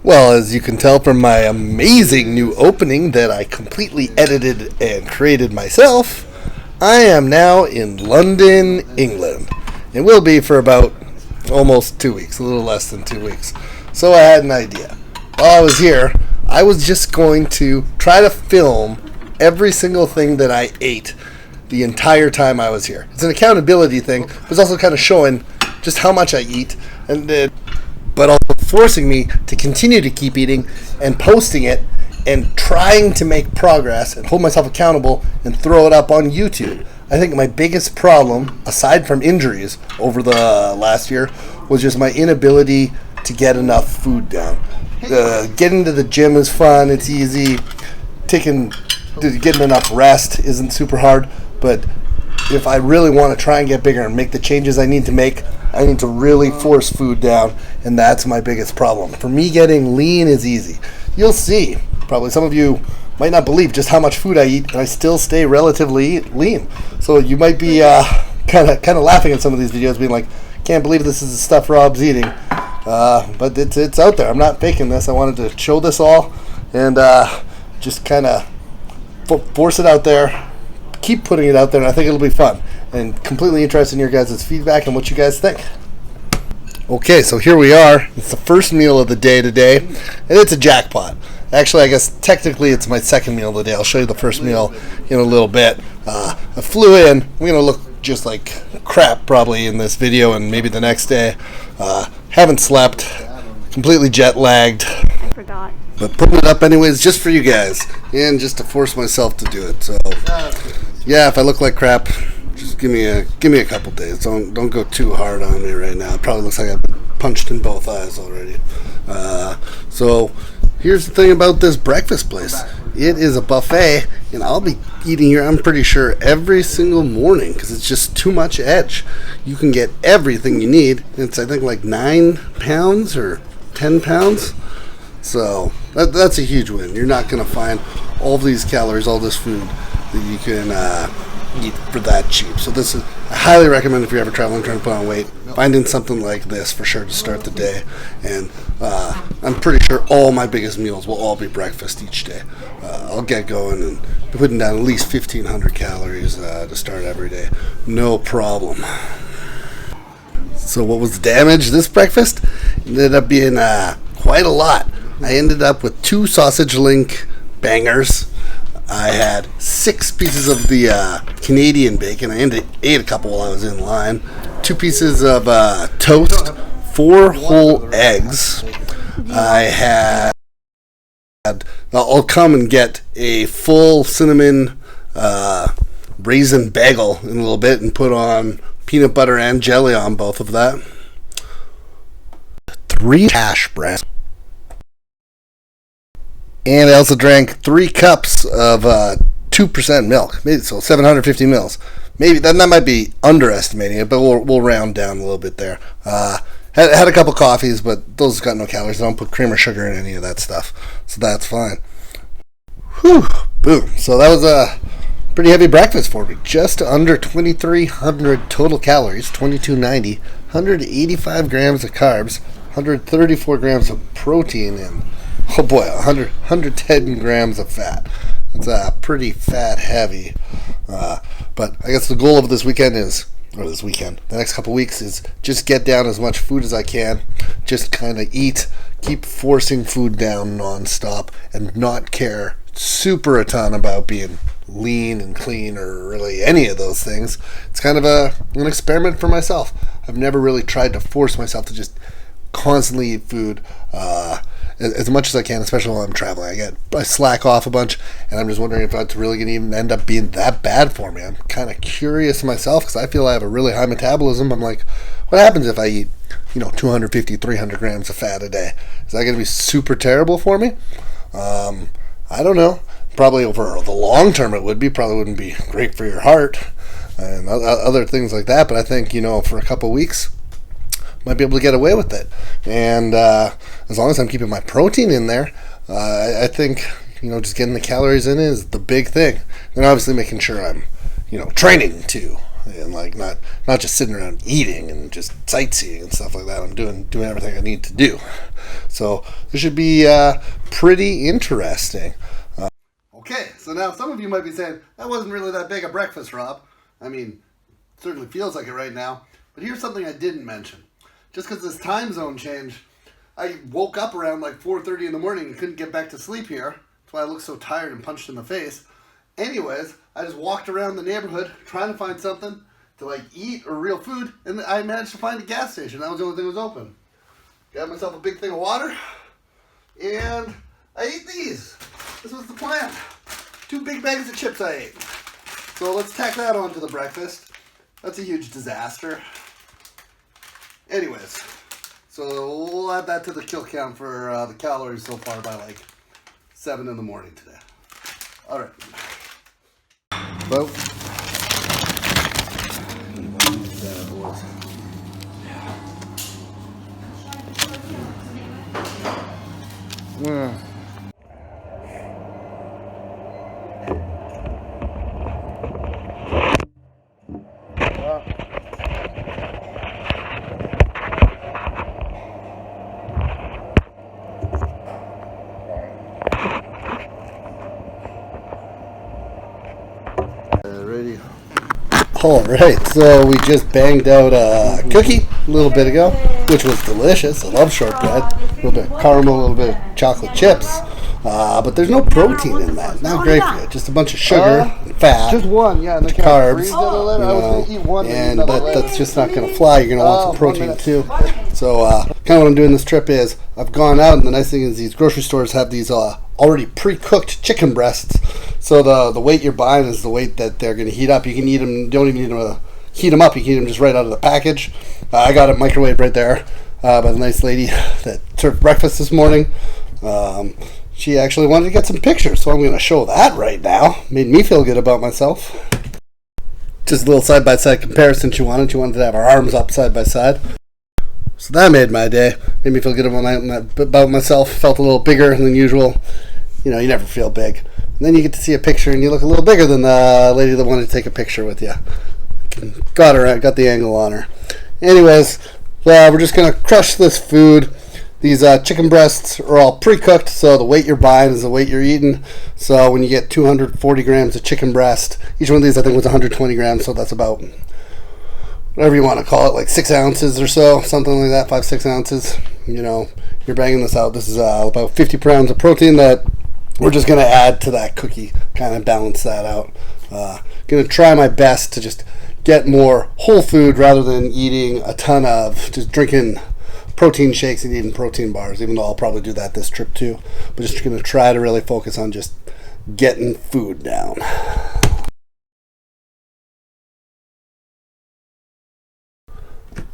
Well, as you can tell from my amazing new opening that I completely edited and created myself, I am now in London, England. It will be for about almost 2 weeks, a little less than 2 weeks. So I had an idea. While I was here, I was just going to try to film every single thing that I ate the entire time I was here. It's an accountability thing, but it's also kind of showing just how much I eat, but also forcing me to continue to keep eating and posting it and trying to make progress and hold myself accountable and throw it up on YouTube. I think my biggest problem, aside from injuries over the last year, was just my inability to get enough food down. Getting to the gym is fun, it's easy. Getting enough rest isn't super hard, but if I really want to try and get bigger and make the changes I need to make, I need to really force food down, and that's my biggest problem. For me, getting lean is easy. You'll see, probably some of you might not believe just how much food I eat, and I still stay relatively lean. So you might be kind of laughing at some of these videos, being like, can't believe this is the stuff Rob's eating. But it's out there. I'm not faking this. I wanted to show this all and just kind of force it out there, keep putting it out there, and I think it'll be fun. And completely interested in your guys' feedback and what you guys think. Okay, so here we are. It's the first meal of the day today, and it's a jackpot. Actually, I guess technically it's my second meal of the day. I'll show you the first meal in a little bit. I flew in. I'm going to look just like crap probably in this video and maybe the next day. Haven't slept. Completely jet lagged. Forgot. But putting it up anyways just for you guys and just to force myself to do it. So yeah, if I look like crap, just give me a couple days. Don't go too hard on me right now. It probably looks like I've been punched in both eyes already. So here's the thing about this breakfast place. It is a buffet, and I'll be eating here, I'm pretty sure, every single morning because it's just too much edge. You can get everything you need. It's, I think, like 9 pounds or 10 pounds. So that's a huge win. You're not going to find all these calories, all this food that you can eat for that cheap. So this is, I highly recommend if you're ever traveling trying to put on weight, finding something like this for sure to start the day. And I'm pretty sure all my biggest meals will all be breakfast each day. I'll get going and be putting down at least 1,500 calories to start every day. No problem. So what was the damage this breakfast? It ended up being quite a lot. I ended up with 2 sausage link bangers. I had 6 pieces of the Canadian bacon. I ate a couple while I was in line. 2 pieces of toast. 4 whole eggs. I had. I'll come and get a full cinnamon raisin bagel in a little bit and put on peanut butter and jelly on both of that. 3 hash browns. And I also drank 3 cups of 2% milk, maybe, so 750 mils. Maybe that might be underestimating it, but we'll round down a little bit there. Had a couple coffees, but those got no calories. I don't put cream or sugar in any of that stuff, so that's fine. Whew, boom. So that was a pretty heavy breakfast for me. Just under 2,300 total calories, 2,290, 185 grams of carbs, 134 grams of protein, and oh boy, 110 grams of fat. That's pretty fat heavy. But I guess the goal of this weekend the next couple weeks is just get down as much food as I can. Just kind of eat, keep forcing food down nonstop, and not care super a ton about being lean and clean or really any of those things. It's kind of an experiment for myself. I've never really tried to force myself to just constantly eat food as much as I can, especially while I'm traveling. I slack off a bunch, and I'm just wondering if that's really going to even end up being that bad for me. I'm kind of curious myself because I feel I have a really high metabolism. I'm like, what happens if I eat 250, 300 grams of fat a day? Is that going to be super terrible for me? I don't know. Probably over the long term it would be. Probably wouldn't be great for your heart and other things like that. But I think, for a couple weeks, might be able to get away with it. And as long as I'm keeping my protein in there, I think, just getting the calories in is the big thing. And obviously making sure I'm, training too. and like not just sitting around eating and just sightseeing and stuff like that. I'm doing everything I need to do. So this should be pretty interesting. Okay, so now some of you might be saying, that wasn't really that big a breakfast, Rob. I mean, it certainly feels like it right now. But here's something I didn't mention. Just because this time zone change, I woke up around like 4:30 in the morning and couldn't get back to sleep here. That's why I look so tired and punched in the face. Anyways, I just walked around the neighborhood trying to find something to like eat or real food, and I managed to find a gas station. That was the only thing that was open. Got myself a big thing of water, and I ate these. This was the plan. 2 big bags of chips I ate. So let's tack that on to the breakfast. That's a huge disaster. Anyways, so we'll add that to the kill count for the calories so far by like 7 in the morning today. All right. Well. Yeah. Ready. All right, so we just banged out a cookie a little bit ago, which was delicious. I love shortbread. A little bit of caramel, a little bit of chocolate chips. But there's no protein in that. Not great for you. Just a bunch of sugar, fat, just one, yeah, and carbs. And that's just not going to fly. You're going to want some protein too. So kind of what I'm doing this trip is I've gone out, and the nice thing is these grocery stores have these already pre-cooked chicken breasts. So the weight you're buying is the weight that they're going to heat up. You can eat them. You don't even need to heat them up. You can eat them just right out of the package. I got a microwave right there by the nice lady that served breakfast this morning. She actually wanted to get some pictures, so I'm going to show that right now. Made me feel good about myself. Just a little side-by-side comparison she wanted. She wanted to have her arms up side-by-side. So that made my day. Made me feel good about myself. Felt a little bigger than usual. You know, you never feel big. And then you get to see a picture, and you look a little bigger than the lady that wanted to take a picture with you. Got the angle on her. Anyways, we're just going to crush this food. These chicken breasts are all pre-cooked, so the weight you're buying is the weight you're eating. So when you get 240 grams of chicken breast, each one of these I think was 120 grams, so that's about whatever you want to call it, like 6 ounces or so, something like that, 5-6 ounces. You know, you're banging this out. This is about 50 pounds of protein that we're just going to add to that cookie, kind of balance that out. Going to try my best to just get more whole food rather than eating a ton of just drinking protein shakes and eating protein bars, even though I'll probably do that this trip too. But just going to try to really focus on just getting food down.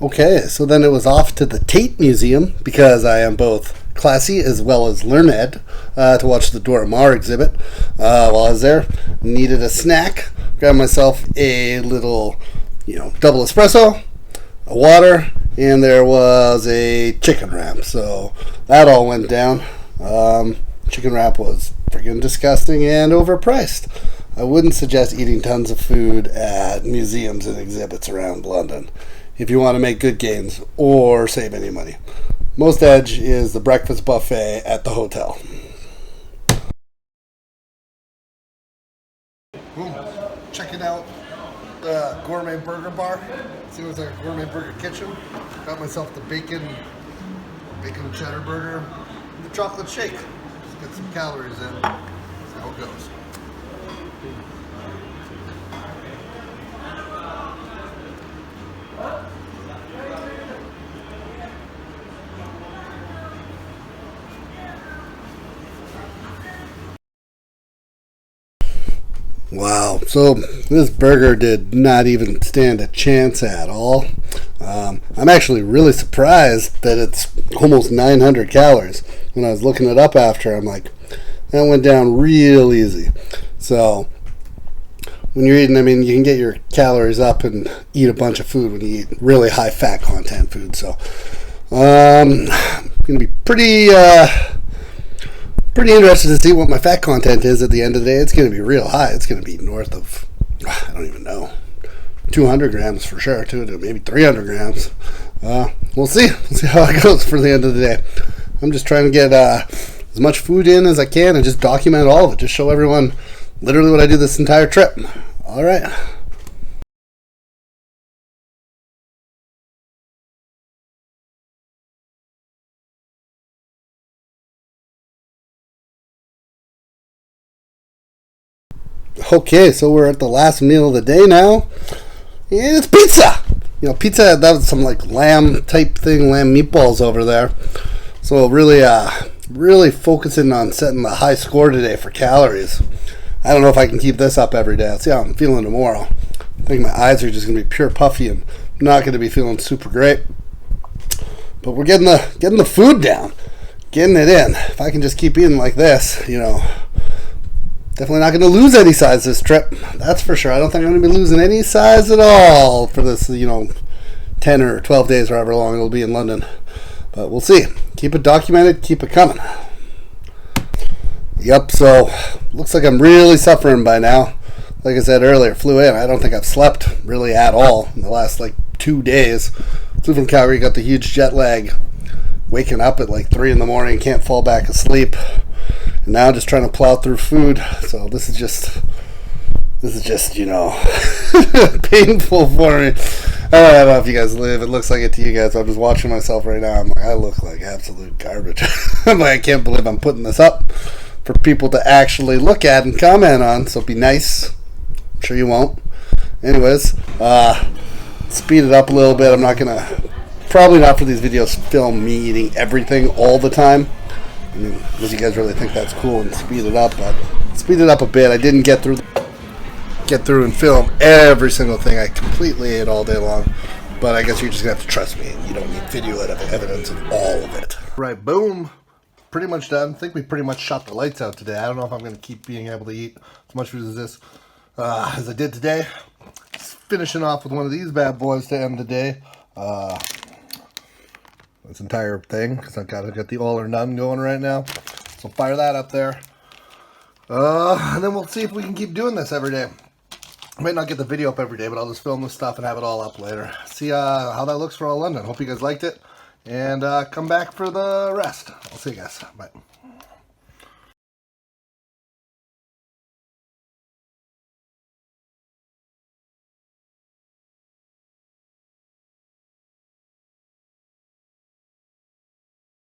Okay, so then it was off to the Tate Museum, because I am both classy as well as learned, to watch the Dora Maar exhibit. While I was there, needed a snack, grabbed myself a little, double espresso, a water, and there was a chicken wrap. So that all went down. Chicken wrap was freaking disgusting and overpriced. I wouldn't suggest eating tons of food at museums and exhibits around London if you want to make good gains or save any money. Most edge is the breakfast buffet at the hotel. Boom. Checking out the gourmet burger bar. See what's like a gourmet burger kitchen. Got myself the bacon cheddar burger, and the chocolate shake. Just get some calories in. That's how it goes. Wow, so this burger did not even stand a chance at all. I'm actually really surprised that it's almost 900 calories. When I was looking it up after, I'm like, that went down real easy. So when you're eating, you can get your calories up and eat a bunch of food when you eat really high fat content food. So I'm going to be pretty interested to see what my fat content is at the end of the day. It's going to be real high. It's going to be north of, I don't even know, 200 grams for sure, too, maybe 300 grams. We'll see. We'll see how it goes for the end of the day. I'm just trying to get as much food in as I can and just document all of it. Just show everyone literally what I do this entire trip. All right. Okay, so we're at the last meal of the day now. And it's pizza! You know, pizza, that was some like lamb type thing, lamb meatballs over there. So really focusing on setting the high score today for calories. I don't know if I can keep this up every day. Let's see how I'm feeling tomorrow. I think my eyes are just going to be pure puffy and I'm not going to be feeling super great. But we're getting the food down, getting it in. If I can just keep eating like this, you know, definitely not going to lose any size this trip. That's for sure. I don't think I'm going to be losing any size at all for this, 10 or 12 days or however long it'll be in London. But we'll see. Keep it documented. Keep it coming. Yep, so looks like I'm really suffering by now. Like I said earlier, flew in. I don't think I've slept really at all in the last 2 days. Flew from Calgary, got the huge jet lag. Waking up at 3 in the morning, can't fall back asleep. And now just trying to plow through food. So this is just painful for me. I don't know if you guys live. It looks like it to you guys. I'm just watching myself right now. I'm like, I look like absolute garbage. I'm like, I can't believe I'm putting this up for people to actually look at and comment on. So be nice. I'm sure you won't. Anyways, speed it up a little bit. I'm not going to, probably not for these videos, film me eating everything all the time. I mean, unless you guys really think that's cool and speed it up, but speed it up a bit. I didn't get through and film every single thing. I completely ate all day long, but I guess you're just gonna have to trust me. You don't need video evidence of all of it. Right, boom. Pretty much done. I think we pretty much shot the lights out today. I don't know if I'm gonna keep being able to eat as much food as this as I did today. Just finishing off with one of these bad boys to end the day. This entire thing, because I've got the all or none going right now. So fire that up there. And then we'll see if we can keep doing this every day. I might not get the video up every day, but I'll just film this stuff and have it all up later. See how that looks for all London. Hope you guys liked it. And come back for the rest. I'll see you guys. Bye.